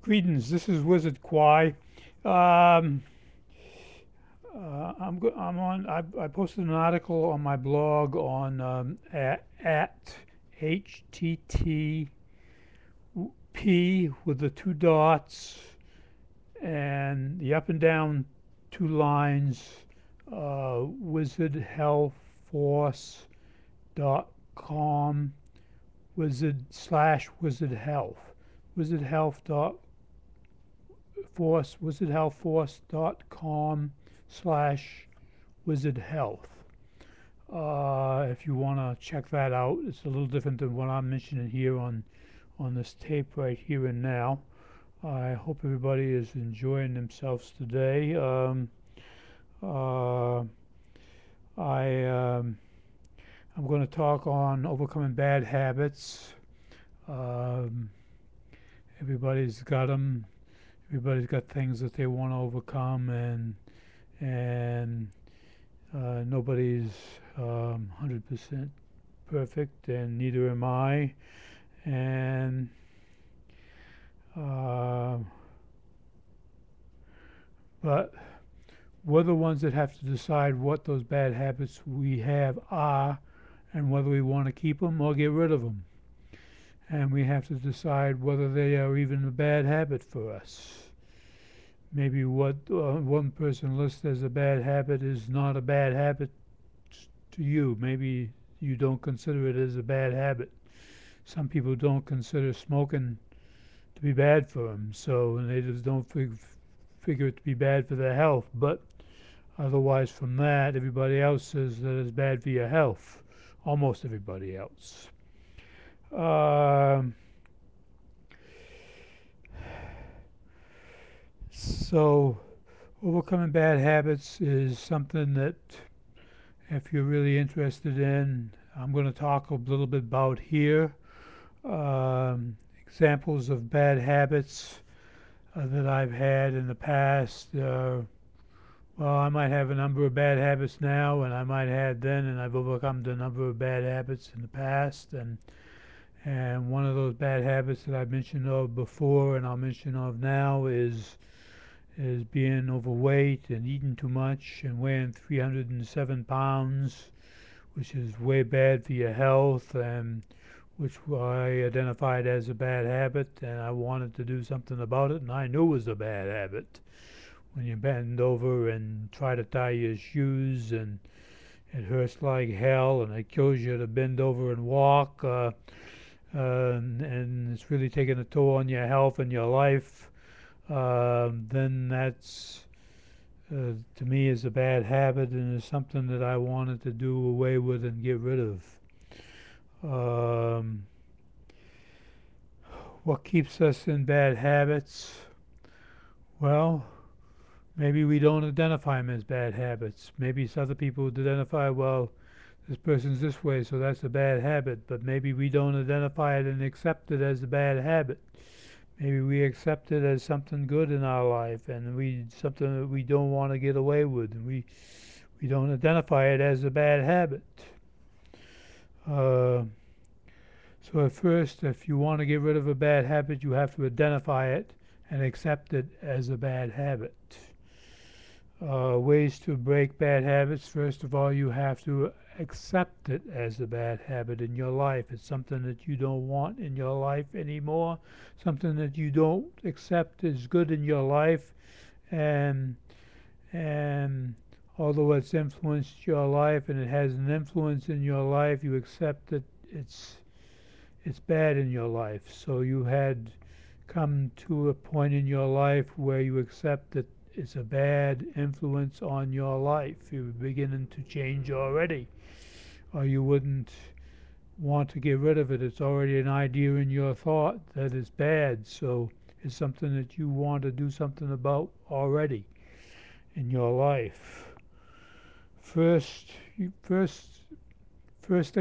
Greetings, this is Wizard Quai. Um, I posted an article on my blog on at HTTP with the two dots and the up and down two lines, wizardforce.com, wizard health, wizardhealthforce.com/wizardhealth. If you want to check that out, it's a little different than what I'm mentioning here on this tape right here and now. I hope everybody is enjoying themselves today. I'm going to talk on overcoming bad habits. Um, everybody's got them. Everybody's got things that they want to overcome, and nobody's 100% perfect, and neither am I. And uh, but we're the ones that have to decide what those bad habits we have are, and whether we want to keep them or get rid of them. And we have to decide whether they are even a bad habit for us. Maybe what one person lists as a bad habit is not a bad habit to you. Maybe you don't consider it as a bad habit. Some people don't consider smoking to be bad for them, so they just don't figure it to be bad for their health. But otherwise, from that, everybody else says that it's bad for your health. Almost everybody else. So overcoming bad habits is something that, if you're really interested in, I'm going to talk a little bit about here. Examples of bad habits that I've had in the past. Well, I might have a number of bad habits now, and I might have then, and I've overcome the number of bad habits in the past. And one of those bad habits that I've mentioned of before and I'll mention of now is being overweight and eating too much and weighing 307 pounds, which is way bad for your health, and which I identified as a bad habit, and I wanted to do something about it, and I knew it was a bad habit. When you bend over and try to tie your shoes, and it hurts like hell, and it kills you to bend over and walk, and it's really taking a toll on your health and your life, then that's, to me, is a bad habit, and is something that I wanted to do away with and get rid of. What keeps us in bad habits? Well, maybe we don't identify them as bad habits. Maybe some other people would identify, well, this person's this way, so that's a bad habit. But maybe we don't identify it and accept it as a bad habit. Maybe we accept it as something good in our life, and something that we don't want to get away with, and we don't identify it as a bad habit. So at first, if you want to get rid of a bad habit, you have to identify it and accept it as a bad habit. Ways to break bad habits. First of all, you have to accept it as a bad habit in your life. It's something that you don't want in your life anymore, something that you don't accept as good in your life, and although it's influenced your life and it has an influence in your life, you accept that it's bad in your life. So you had come to a point in your life where you accept that it's a bad influence on your life. You're beginning to change already, or you wouldn't want to get rid of it. It's already an idea in your thought that it's bad, so it's something that you want to do something about already in your life. First thing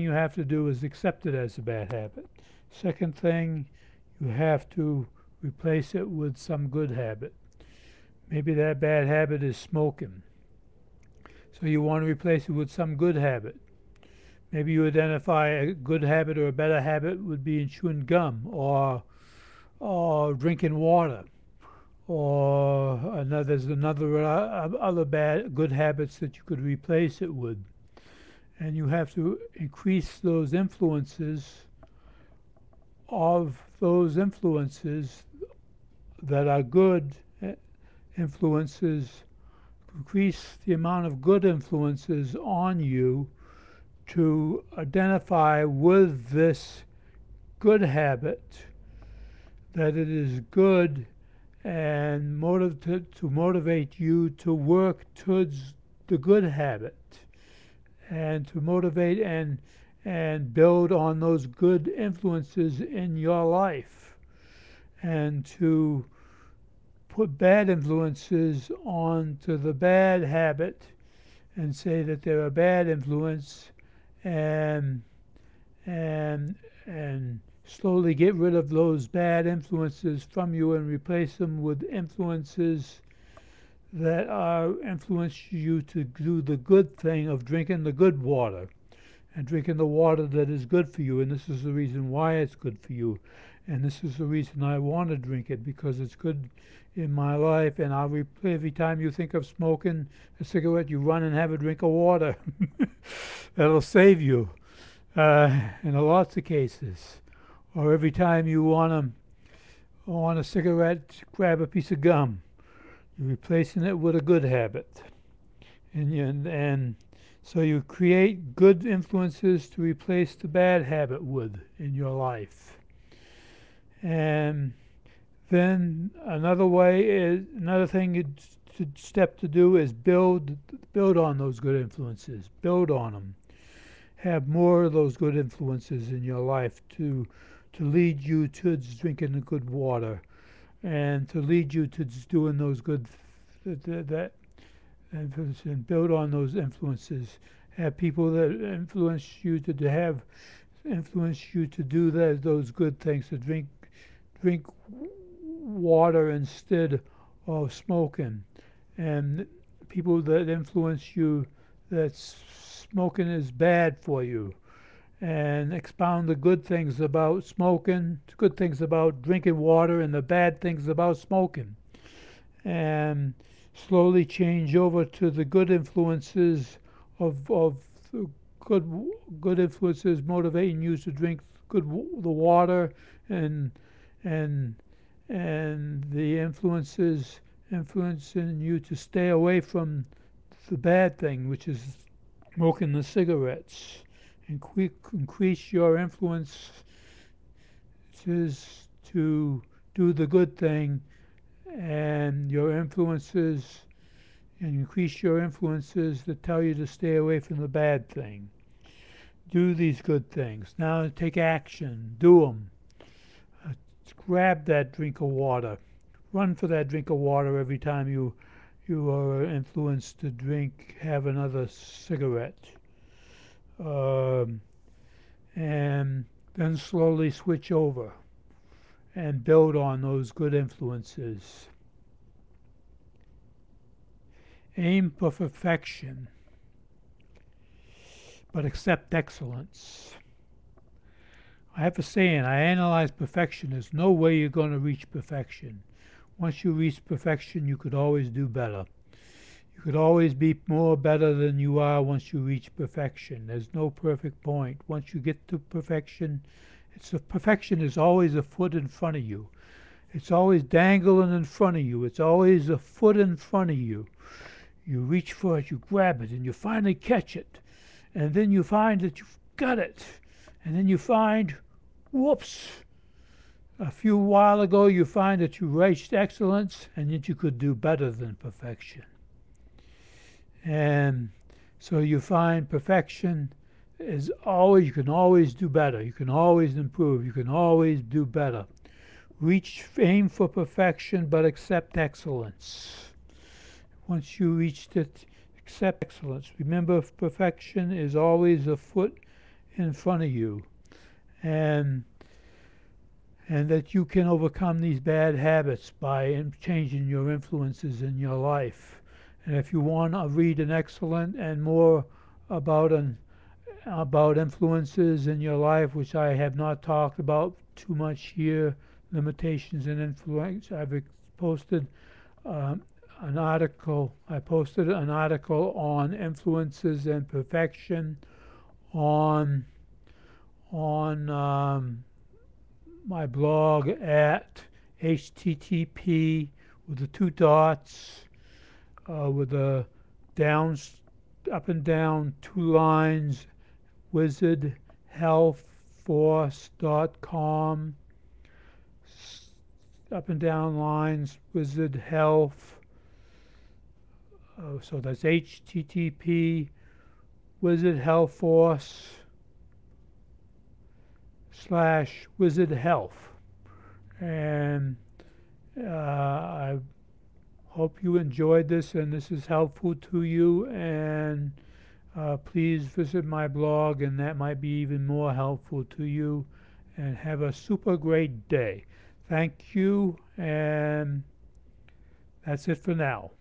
you have to do is accept it as a bad habit. Second thing, you have to replace it with some good habit. Maybe that bad habit is smoking, so you want to replace it with some good habit. Maybe you identify a good habit or a better habit would be chewing gum, or or drinking water, or there's another other good habits that you could replace it with. And you have to increase those influences of those influences that are good influences, increase the amount of good influences on you to identify with this good habit, that it is good, and to motivate you to work towards the good habit, and to motivate and build on those good influences in your life, and to put bad influences onto the bad habit and say that they're a bad influence, and and slowly get rid of those bad influences from you and replace them with influences that are influence you to do the good thing of drinking the good water and drinking the water that is good for you. And this is the reason why it's good for you. And this is the reason I want to drink it, because it's good in my life. And every time you think of smoking a cigarette, you run and have a drink of water. That'll save you in lots of cases. Or every time you want a cigarette, grab a piece of gum. You're replacing it with a good habit. And so you create good influences to replace the bad habit with in your life. And then another step to do is build on those good influences. Build on them. Have more of those good influences in your life to lead you towards drinking the good water, and to lead you to doing those good and build on those influences. Have people that influence you to do those good things, to drink water instead of smoking, and people that influence you that smoking is bad for you, and expound the good things about smoking, the good things about drinking water, and the bad things about smoking, and slowly change over to the good influences of good influences motivating you to drink the water, and and the influences influencing you to stay away from the bad thing, which is smoking the cigarettes. Increase your influences to do the good thing, and increase your influences that tell you to stay away from the bad thing. Do these good things. Now take action. Do them. Grab that drink of water. Run for that drink of water every time you are influenced to have another cigarette. And then slowly switch over and build on those good influences. Aim for perfection, but accept excellence. I have a saying, I analyze perfection. There's no way you're going to reach perfection. Once you reach perfection, you could always do better. You could always be better than you are once you reach perfection. There's no perfect point. Once you get to perfection, perfection is always a foot in front of you. It's always dangling in front of you. It's always a foot in front of you. You reach for it, you grab it, and you finally catch it. And then you find that you've got it. And then you find, whoops, a few while ago you find that you reached excellence, and yet you could do better than perfection. And so you find perfection is always, you can always do better. You can always improve. You can always do better. Aim for perfection, but accept excellence. Once you reached it, accept excellence. Remember, perfection is always a foot in front of you. And that you can overcome these bad habits by changing your influences in your life. And if you want to read an excellent and more about influences in your life, which I have not talked about too much here, limitations and influence. I've posted an article. I posted an article on influences and perfection on my blog at http with the two dots with the down, up and down two lines, wizardforce's.com, up and down lines, Wizard Health. So that's http Wizard Health Force / Wizard Health. And I hope you enjoyed this and this is helpful to you. And please visit my blog, and that might be even more helpful to you. And have a super great day. Thank you, and that's it for now.